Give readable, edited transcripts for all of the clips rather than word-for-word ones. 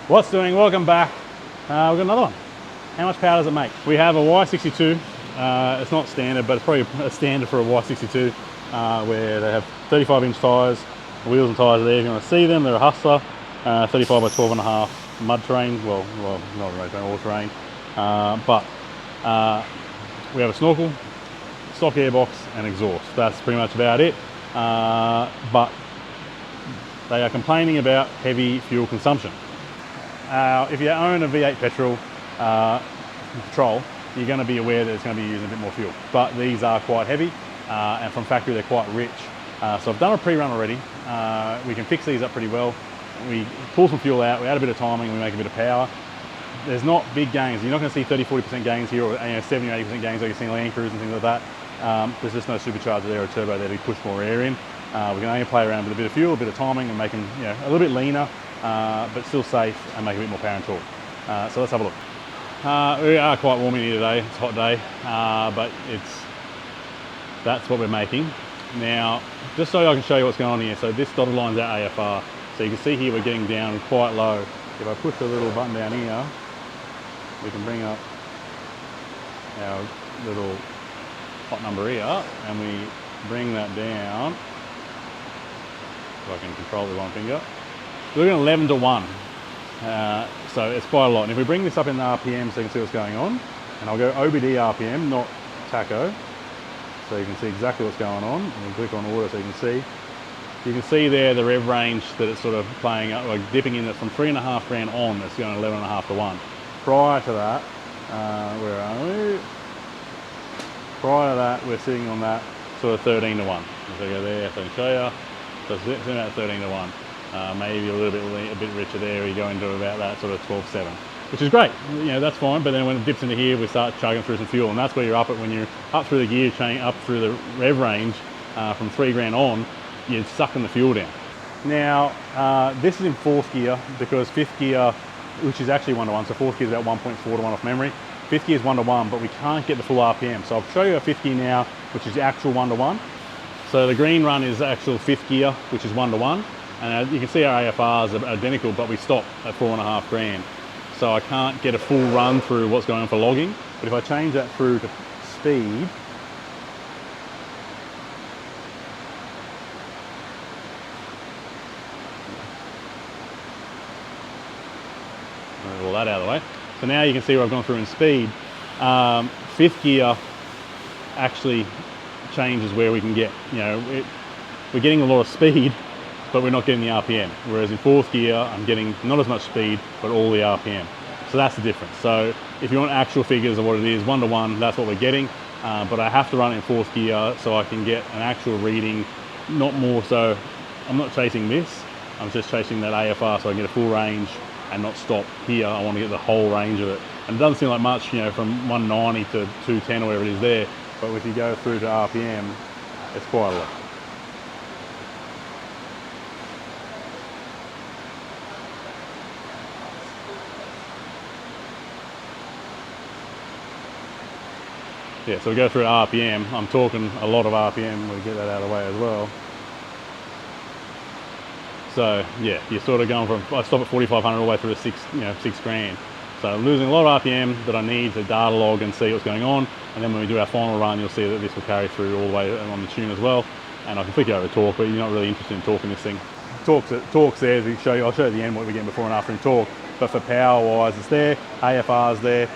What's doing? Welcome back. We've got another one. How much power does it make? We have a Y62. It's not standard, but it's probably a standard for a Y62 where they have 35-inch tyres. The wheels and tyres are there. If you want to see them, they're a Hustler. 35 by 12.5 mud terrain. Well, not road terrain, all terrain. But we have a snorkel, stock airbox, and exhaust. That's pretty much about it. But they are complaining about heavy fuel consumption. If you own a V8 Petrol Patrol, you're going to be aware that it's going to be using a bit more fuel. But these are quite heavy, and from factory they're quite rich. So I've done a pre-run already. We can fix these up pretty well. We pull some fuel out, we add a bit of timing, we make a bit of power. There's not big gains. You're not going to see 30-40% gains here, or 70-80% gains like you see in Land Cruise and things like that. There's just no supercharger there or turbo there to push more air in. We can only play around with a bit of fuel, a bit of timing, and make them a little bit leaner, but still safe and make a bit more power and torque. So let's have a look. We are quite warm in here today. It's a hot day, but that's what we're making. Now, just so I can show you what's going on here, so this dotted line's our AFR. So you can see here we're getting down quite low. If I push the little button down here, we can bring up our little hot number here, and we bring that down. If I can control it with one finger. We're looking at 11 to 1. So it's quite a lot. And if we bring this up in the RPM so you can see what's going on, and I'll go OBD RPM, not tacho, so you can see exactly what's going on. And we'll click on order so you can see. You can see there the rev range that it's sort of playing up, like dipping in. That's from 3.5 grand on, it's going 11.5 to 1. Prior to that, where are we? Prior to that, we're sitting on that sort of 13 to 1. So go there, so I can show you. So it's sitting at 13 to 1. Maybe a bit richer there. You go into about that sort of 12.7, which is great. That's fine. But then when it dips into here, we start chugging through some fuel, and that's where you're up at when you're up through the gear chain, up through the rev range from 3 grand on. You're sucking the fuel down. Now, this is in 4th gear because 5th gear, which is actually 1 to 1, so 4th gear is about 1.4 to 1 off memory. 5th gear is 1 to 1, but we can't get the full RPM. So I'll show you a 5th gear now, which is the actual 1 to 1. So the green run is actual 5th gear, which is 1 to 1. And you can see our AFRs are identical, but we stop at 4.5 grand. So I can't get a full run through what's going on for logging. But if I change that through to speed, all that out of the way. So now you can see where I've gone through in speed. 5th gear actually changes where we can get, we're getting a lot of speed, but we're not getting the RPM. Whereas in 4th gear, I'm getting not as much speed, but all the RPM. So that's the difference. So if you want actual figures of what it is, 1 to 1, that's what we're getting. But I have to run it in 4th gear so I can get an actual reading, not more so. I'm not chasing this, I'm just chasing that AFR so I can get a full range and not stop here. I want to get the whole range of it. And it doesn't seem like much, from 190 to 210 or whatever it is there. But if you go through to RPM, it's quite a lot. Yeah, so we go through to RPM. I'm talking a lot of RPM. We'll get that out of the way as well. So yeah, you're sort of going from, I stop at 4,500 all the way through to 6 grand. So I'm losing a lot of RPM that I need to data log and see what's going on. And then when we do our final run, you'll see that this will carry through all the way on the tune as well. And I can flick it over to torque, but you're not really interested in torquing this thing. Torque's there, I'll show you at the end what we're getting before and after in torque. But for power wise, it's there, AFR's there.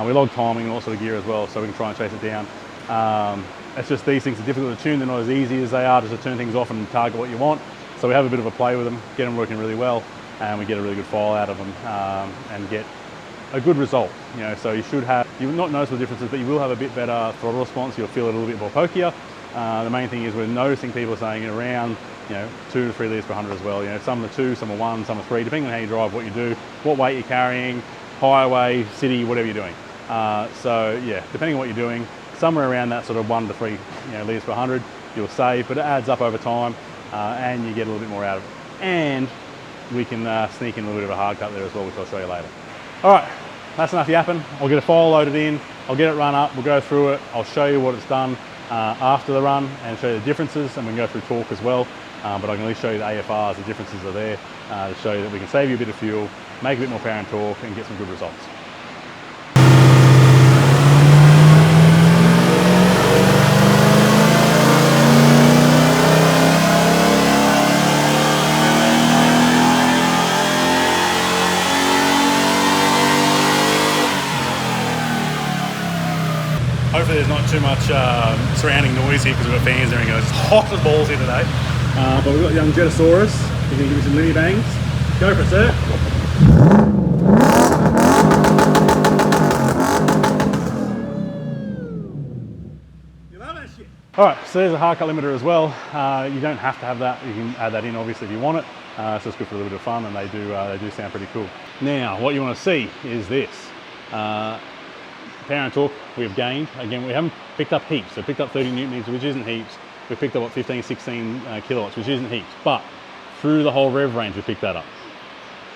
We log timing and all sort of gear as well, so we can try and chase it down. It's just these things are difficult to tune. They're not as easy as they are just to turn things off and target what you want. So we have a bit of a play with them, get them working really well, and we get a really good file out of them and get a good result. So you will not notice the differences, but you will have a bit better throttle response. You'll feel it a little bit more pokier. The main thing is we're noticing people saying around 2 to 3 litres per 100 as well. Some are 2, some are 1, some are 3, depending on how you drive, what you do, what weight you're carrying, highway, city, whatever you're doing. So yeah, depending on what you're doing, somewhere around that sort of 1 to 3 litres per 100, you'll save, but it adds up over time. And you get a little bit more out of it. And we can sneak in a little bit of a hard cut there as well, which I'll show you later. All right, that's enough yapping. I'll get a file loaded in, I'll get it run up, we'll go through it, I'll show you what it's done after the run and show you the differences, and we can go through torque as well. But I can at least show you the AFRs, the differences are there. to show you that we can save you a bit of fuel, make a bit more power and torque, and get some good results. Hopefully there's not too much surrounding noise here because we've got fans and everything. It's hot as balls here today. But we've got young Jetasaurus. He's going to give me some mini bangs. Go for it, sir. You love that shit. Alright, so there's a hard cut limiter as well. You don't have to have that. You can add that in obviously if you want it. So it's good for a little bit of fun, and they do sound pretty cool. Now, what you want to see is this. Power and torque we've gained. Again, we haven't picked up heaps. So picked up 30 newton meters, which isn't heaps. We've picked up what, 15, 16 kilowatts, which isn't heaps. But through the whole rev range, we picked that up.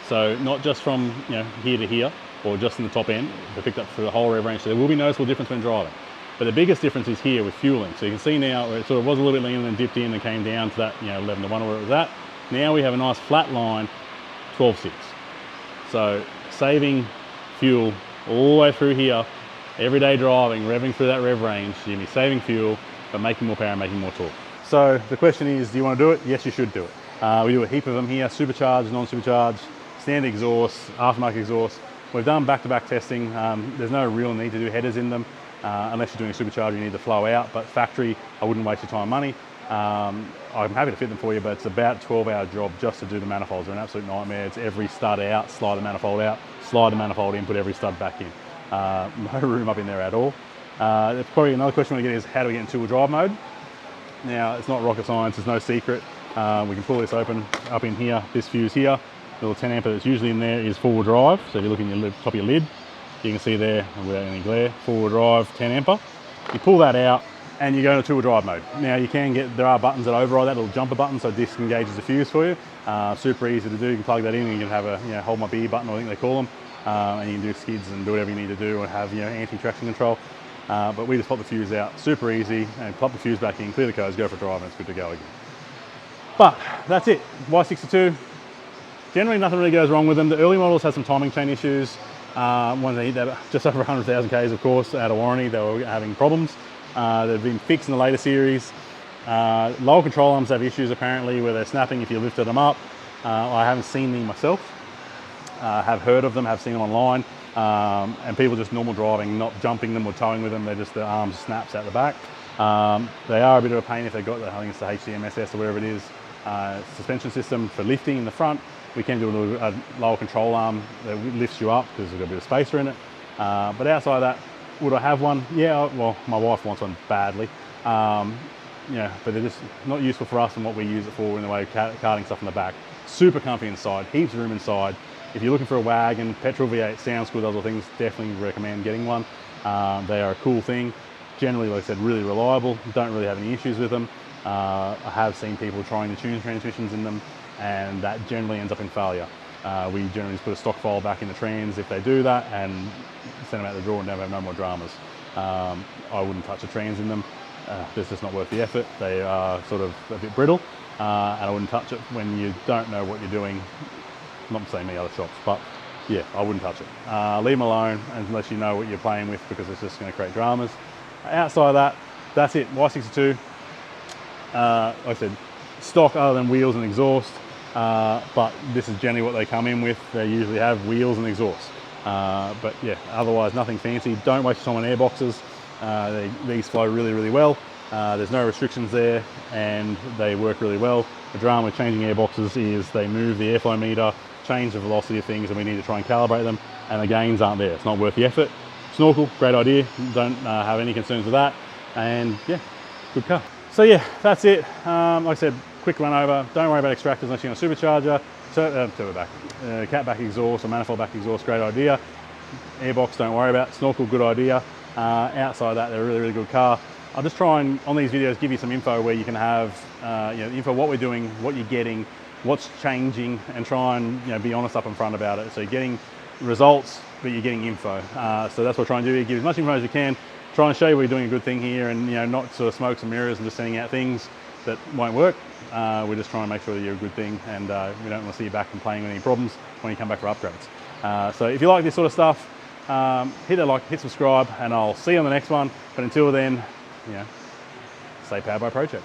So not just from here to here, or just in the top end. We picked up through the whole rev range. So there will be noticeable difference when driving. But the biggest difference is here with fueling. So you can see now where it sort of was a little bit leaner, and then dipped in and came down to that 11 to 1 where it was at. Now we have a nice flat line, 12.6. So saving fuel all the way through here. Everyday driving, revving through that rev range, you're going to be saving fuel, but making more power and making more torque. So the question is, do you want to do it? Yes, you should do it. We do a heap of them here, supercharged, non-supercharged, standard exhaust, aftermarket exhaust. We've done back-to-back testing. There's no real need to do headers in them, unless you're doing a supercharger, you need to flow out, but factory, I wouldn't waste your time and money. I'm happy to fit them for you, but it's about a 12-hour job just to do the manifolds. They're an absolute nightmare. It's every stud out, slide the manifold out, slide the manifold in, put every stud back in. No room up in there at all. That's probably another question we get is, how do we get in two-wheel drive mode? Now, it's not rocket science, it's no secret. We can pull this open up in here, this fuse here, little 10 ampere that's usually in there is four-wheel drive. So if you look in your top of your lid, you can see there, without any glare, four-wheel drive, 10 ampere. You pull that out and you go into two-wheel drive mode. Now you can there are buttons that override that, little jumper button, so it disengages the fuse for you. Super easy to do. You can plug that in and you can have a hold my beer button, I think they call them. And you can do skids and do whatever you need to do, and have anti-traction control. But we just pop the fuse out, super easy, and plop the fuse back in, clear the codes, go for a drive, and it's good to go again. But that's it. Y62. Generally, nothing really goes wrong with them. The early models had some timing chain issues. When they hit that just over 100,000 Ks, of course, out of warranty, they were having problems. They've been fixed in the later series. Lower control arms have issues apparently where they're snapping if you lifted them up. I haven't seen them myself. Have heard of them, have seen them online, and people just normal driving, not jumping them or towing with them, they're just the arms snaps out the back. They are a bit of a pain if they've got I think it's the HDMSS or whatever it is, suspension system for lifting in the front. We can do a lower control arm that lifts you up because there's got a bit of spacer in it. But outside of that, would I have one? Yeah, well, my wife wants one badly. But they're just not useful for us and what we use it for in the way of carting stuff in the back. Super comfy inside, heaps of room inside. If you're looking for a wagon, Petrol V8 sounds cool, those are things, definitely recommend getting one. They are a cool thing. Generally, like I said, really reliable. Don't really have any issues with them. I have seen people trying to tune transmissions in them, and that generally ends up in failure. We generally just put a stock file back in the trans if they do that, and send them out the drawer and never have no more dramas. I wouldn't touch the trans in them. It's just not worth the effort. They are sort of a bit brittle, and I wouldn't touch it when you don't know what you're doing. Not saying many other shops, but yeah, I wouldn't touch it. Leave them alone unless you know what you're playing with, because it's just going to create dramas. Outside of that, that's it. Y62, like I said, stock other than wheels and exhaust, but this is generally what they come in with. They usually have wheels and exhaust. But yeah, otherwise nothing fancy. Don't waste your time on airboxes. These flow really, really well. There's no restrictions there, and they work really well. The drama with changing airboxes is they move the airflow meter, change the velocity of things, and we need to try and calibrate them, and the gains aren't there. It's not worth the effort. Snorkel, great idea. Don't have any concerns with that. And yeah, good car. So yeah, that's it. Like I said, quick run over. Don't worry about extractors unless you're on a supercharger. Turbo back, cat back exhaust or manifold back exhaust, great idea. Airbox, don't worry about. Snorkel, good idea. Outside of that, they're a really, really good car. I'll just try and, on these videos, give you some info where you can have, info what we're doing, what you're getting, what's changing, and try and be honest up in front about it. So you're getting results, but you're getting info. So that's what we're trying to do, give as much info as we can, try and show you we're doing a good thing here, and not sort of smokes and mirrors and just sending out things that won't work. We're just trying to make sure that you're a good thing, and we don't want to see you back complaining with any problems when you come back for upgrades. So if you like this sort of stuff, hit that like, hit subscribe, and I'll see you on the next one. But until then, you know, stay powered by Project.